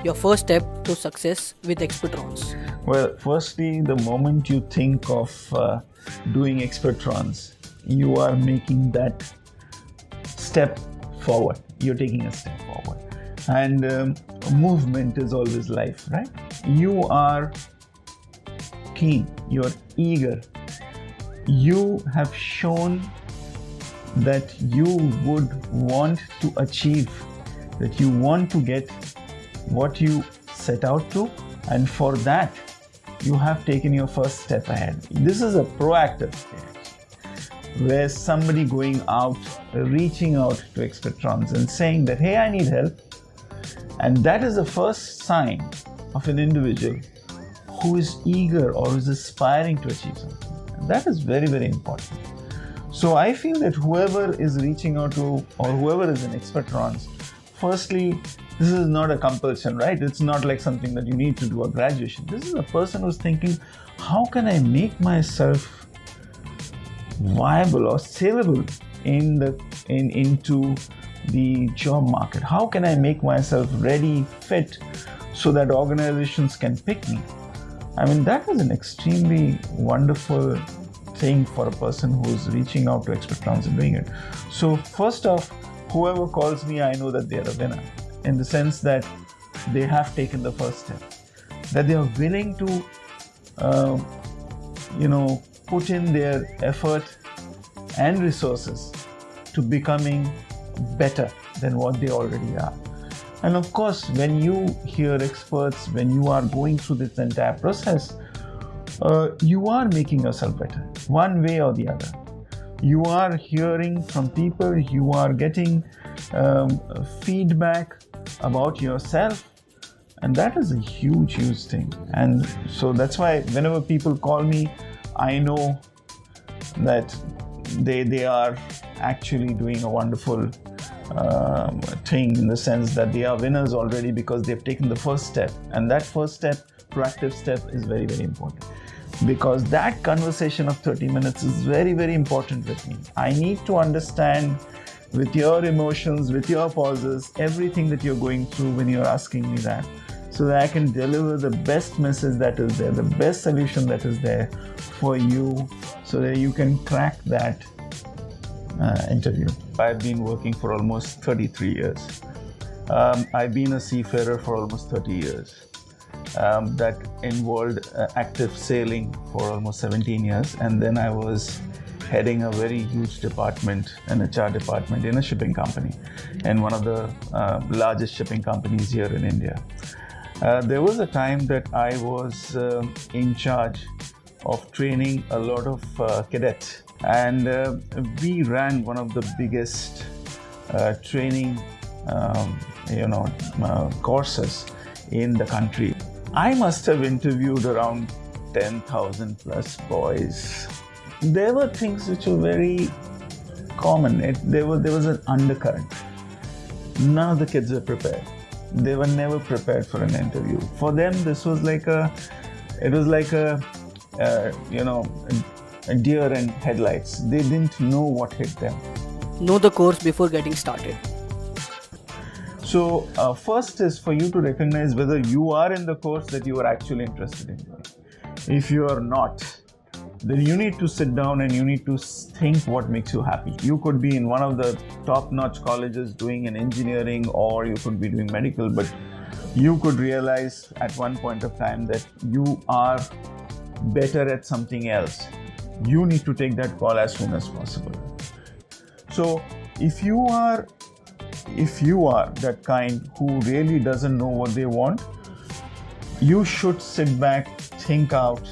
Your first step to success with Expertrons. Well, firstly, the moment you think of doing Expertrons, you are making that step forward. You're taking a step forward. And movement is always life, right? You are keen, you're eager. You have shown that you would want to achieve, that you want to get what you set out to, and for that you have taken your first step ahead. This is a proactive stage where somebody going out, reaching out to Expertrons and saying that, hey, I need help. And that is the first sign of an individual who is eager or is aspiring to achieve something. And that is very, very important. So I feel that whoever is reaching out to, or whoever is in Expertrons, firstly, this is not a compulsion, right? It's not like something that you need to do a graduation. This is a person who's thinking, how can I make myself viable or savable into the job market? How can I make myself ready, fit, so that organizations can pick me? I mean, that is an extremely wonderful thing for a person who's reaching out to Expertrons and doing it. So first off, whoever calls me, I know that they are a winner, in the sense that they have taken the first step, that they are willing to put in their effort and resources to becoming better than what they already are. And of course, when you hear experts, when you are going through this entire process, you are making yourself better, one way or the other. You are hearing from people, you are getting feedback about yourself, and that is a huge, huge thing. And so that's why whenever people call me, I know that they are actually doing a wonderful thing, in the sense that they are winners already because they've taken the first step. And that first step, proactive step, is very, very important, because that conversation of 30 minutes is very, very important with me. I need to understand, with your emotions, with your pauses, everything that you're going through when you're asking me that, so that I can deliver the best message that is there, the best solution that is there for you, so that you can crack that interview. I've been working for almost 33 years. I've been a seafarer for almost 30 years. That involved active sailing for almost 17 years. And then I was heading a very huge department, an HR department in a shipping company, and one of the largest shipping companies here in India. There was a time that I was in charge of training a lot of cadets, and we ran one of the biggest training courses in the country. I must have interviewed around 10,000 plus boys. There were things which were very common. There was an undercurrent. None of the kids were prepared. They were never prepared for an interview. For them, this was like a deer in headlights. They didn't know what hit them. Know the course before getting started. So first is for you to recognize whether you are in the course that you are actually interested in doing. If you are not, then you need to sit down and you need to think what makes you happy. You could be in one of the top-notch colleges doing an engineering, or you could be doing medical, but you could realize at one point of time that you are better at something else. You need to take that call as soon as possible. So if you are that kind who really doesn't know what they want, you should sit back, think out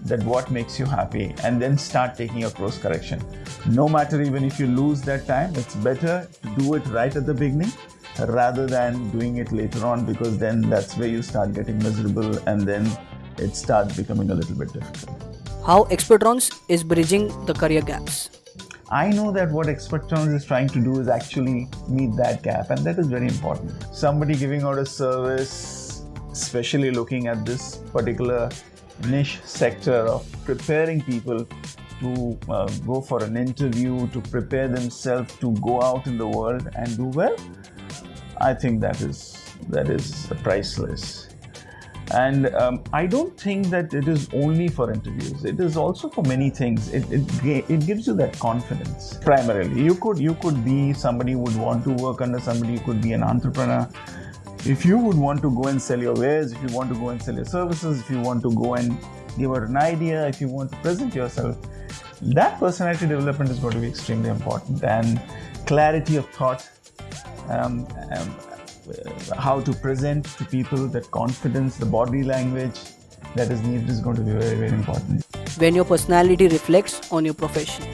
that what makes you happy, and then start taking your course correction. No matter, even if you lose that time, it's better to do it right at the beginning rather than doing it later on, because then that's where you start getting miserable and then it starts becoming a little bit difficult. How Expertrons is bridging the career gaps. I know that what Expertrons is trying to do is actually meet that gap, and that is very important. Somebody giving out a service, especially looking at this particular niche sector of preparing people to go for an interview, to prepare themselves to go out in the world and do well, I think that is that is priceless. And I don't think that it is only for interviews. It is also for many things. It gives you that confidence. Primarily, you could be somebody who would want to work under somebody. You could be an entrepreneur. If you would want to go and sell your wares, if you want to go and sell your services, if you want to go and give out an idea, if you want to present yourself, that personality development is going to be extremely important. And clarity of thought, how to present to people, that confidence, the body language that is needed is going to be very, very important. When your personality reflects on your profession.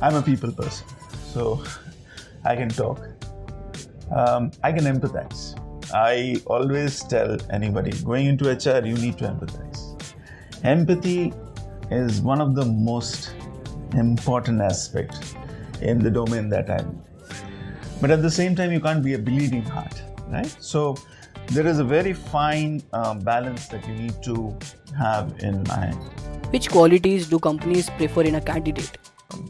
I'm a people person, so I can talk. I can empathize. I always tell anybody going into HR, you need to empathize. Empathy is one of the most important aspects in the domain that I'm in. But at the same time, you can't be a bleeding heart, right? So there is a very fine balance that you need to have in mind. Which qualities do companies prefer in a candidate?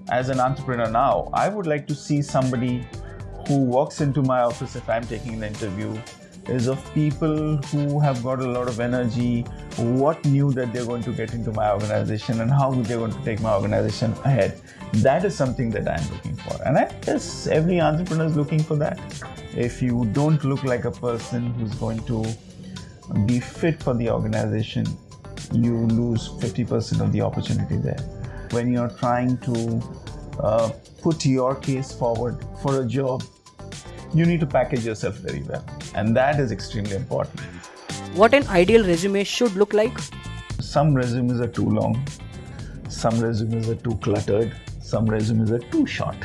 As an entrepreneur now, I would like to see somebody who walks into my office if I'm taking an interview is of people who have got a lot of energy, what new that they're going to get into my organization and how they're going to take my organization ahead. That is something that I'm looking for. And I guess every entrepreneur is looking for that. If you don't look like a person who's going to be fit for the organization, you lose 50% of the opportunity there. When you're trying to put your case forward for a job, you need to package yourself very well. And that is extremely important. What an ideal resume should look like? Some resumes are too long. Some resumes are too cluttered. Some resumes are too short.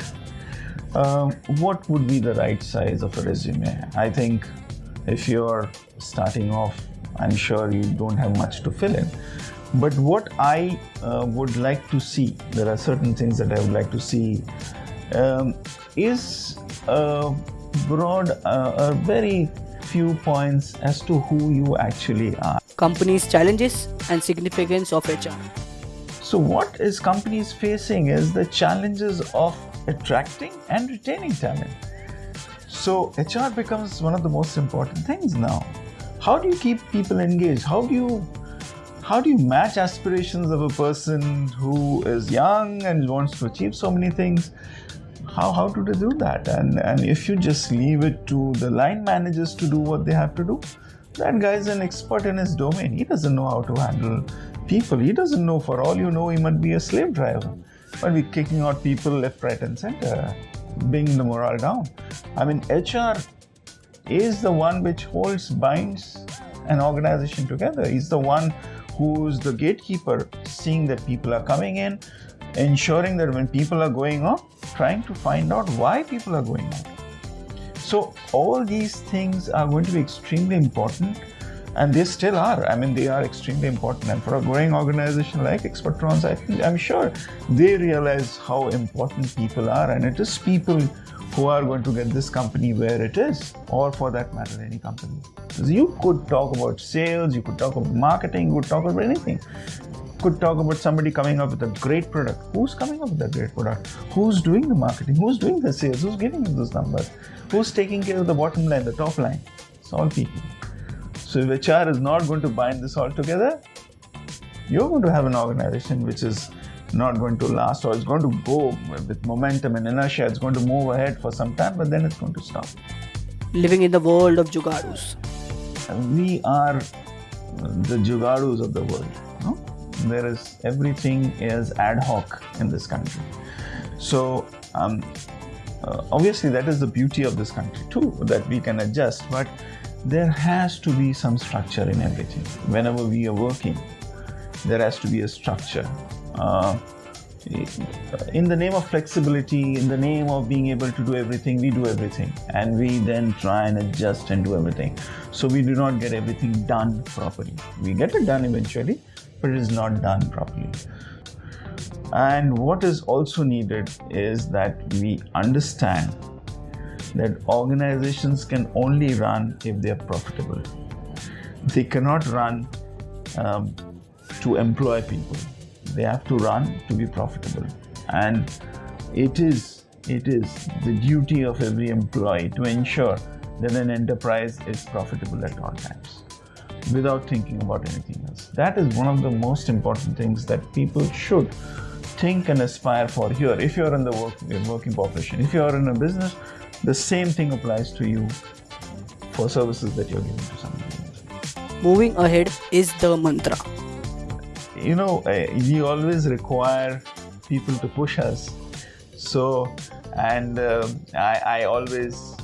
What would be the right size of a resume? I think if you're starting off, I'm sure you don't have much to fill in. But what I would like to see, there are certain things that I would like to see, is broad, a very few points as to who you actually are. Companies' challenges and significance of HR. So what is companies facing is the challenges of attracting and retaining talent. So HR becomes one of the most important things now. How do you keep people engaged? How do you match aspirations of a person who is young and wants to achieve so many things? How do they do that? And if you just leave it to the line managers to do what they have to do, that guy is an expert in his domain. He doesn't know how to handle people. He doesn't know, for all you know, he might be a slave driver. Might be kicking out people left, right and center, bringing the morale down. I mean, HR is the one which binds an organization together. He's the one who's the gatekeeper, seeing that people are coming in, ensuring that when people are going out, trying to find out why people are going out. So all these things are going to be extremely important, and they still are. I mean, they are extremely important. And for a growing organization like Expertrons, I'm sure they realize how important people are, and it is people who are going to get this company where it is, or for that matter, any company. So you could talk about sales, you could talk about marketing, you could talk about anything. Could talk about somebody coming up with a great product. Who's coming up with that great product? Who's doing the marketing? Who's doing the sales? Who's giving you those numbers? Who's taking care of the bottom line, the top line? It's all people. So if HR is not going to bind this all together, you're going to have an organization which is not going to last, or it's going to go with momentum and inertia. It's going to move ahead for some time, but then it's going to stop. Living in the world of jugadus. We are the jugadus of the world. No? Everything is ad hoc in this country. So obviously that is the beauty of this country too, that we can adjust, but there has to be some structure in everything. Whenever we are working, there has to be a structure. In the name of flexibility, in the name of being able to do everything, we do everything, and we then try and adjust and do everything. So we do not get everything done properly. We get it done eventually, but it is not done properly. And what is also needed is that we understand that organizations can only run if they are profitable. They cannot run to employ people. They have to run to be profitable. And it is the duty of every employee to ensure that an enterprise is profitable at all times, without thinking about anything else. That is one of the most important things that people should think and aspire for here. If you're in the working profession, if you're in a business, the same thing applies to you for services that you're giving to somebody else. Moving ahead is the mantra. We always require people to push us. I always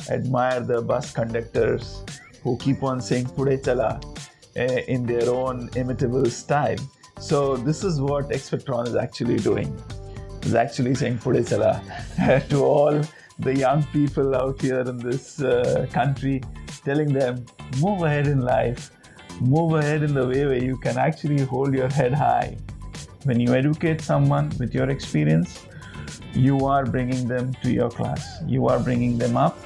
admire the bus conductors who keep on saying Pudhe Chala in their own imitable style. So this is what Expertrons is actually doing. It's actually saying Pudhe Chala to all the young people out here in this country, telling them, move ahead in life, move ahead in the way where you can actually hold your head high. When you educate someone with your experience, you are bringing them to your class. You are bringing them up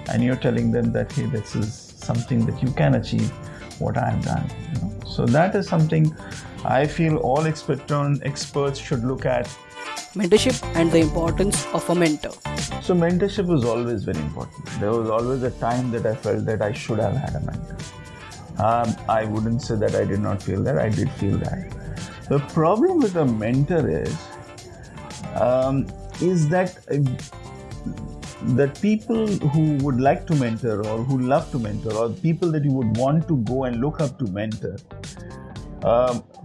and you're telling them that, hey, this is something that you can achieve what I have done. So that is something I feel all experts should look at. Mentorship and the importance of a mentor. So mentorship was always very important. There was always a time that I felt that I should have had a mentor. I wouldn't say that I did not feel that. I did feel that. The problem with a mentor is that people who would like to mentor or who love to mentor or people that you would want to go and look up to mentor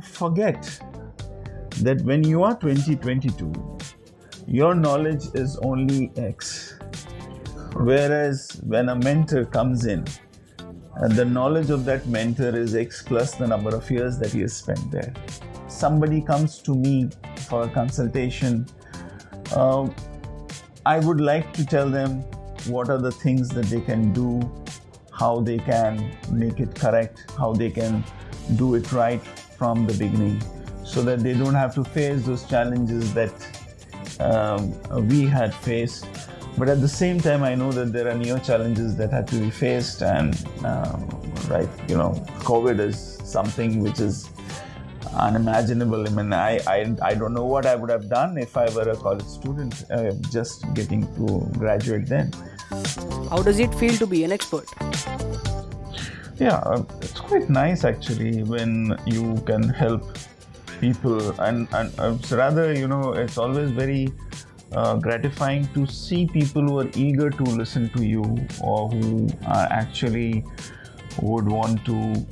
forget that when you are 2022, your knowledge is only X. Whereas when a mentor comes in, the knowledge of that mentor is X plus the number of years that he has spent there. Somebody comes to me for a consultation, I would like to tell them what are the things that they can do, how they can make it correct, how they can do it right from the beginning, so that they don't have to face those challenges that we had faced. But at the same time, I know that there are new challenges that had to be faced, and COVID is something which is unimaginable. I mean, I don't know what I would have done if I were a college student just getting to graduate then. How does it feel to be an expert? Yeah, it's quite nice actually when you can help people, and rather, it's always very gratifying to see people who are eager to listen to you or who actually would want to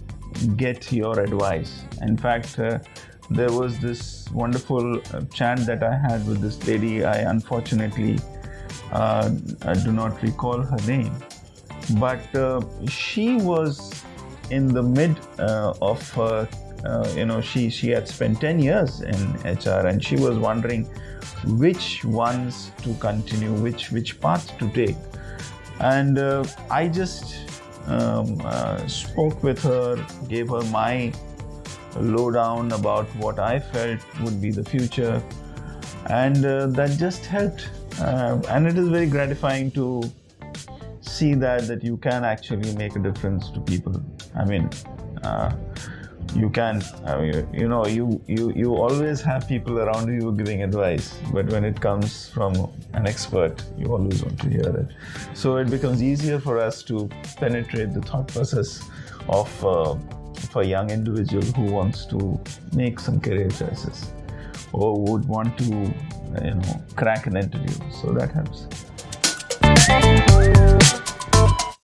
get your advice. In fact, there was this wonderful chat that I had with this lady. I unfortunately do not recall her name, but she was in the mid of she had spent 10 years in HR, and she was wondering which ones to continue, which path to take. And I just spoke with her, gave her my lowdown about what I felt would be the future, and that just helped. And it is very gratifying to see that you can actually make a difference to people. I mean, you can, you always have people around you giving advice, but when it comes from an expert, you always want to hear it. So it becomes easier for us to penetrate the thought process of a young individual who wants to make some career choices or would want to, crack an interview. So that helps.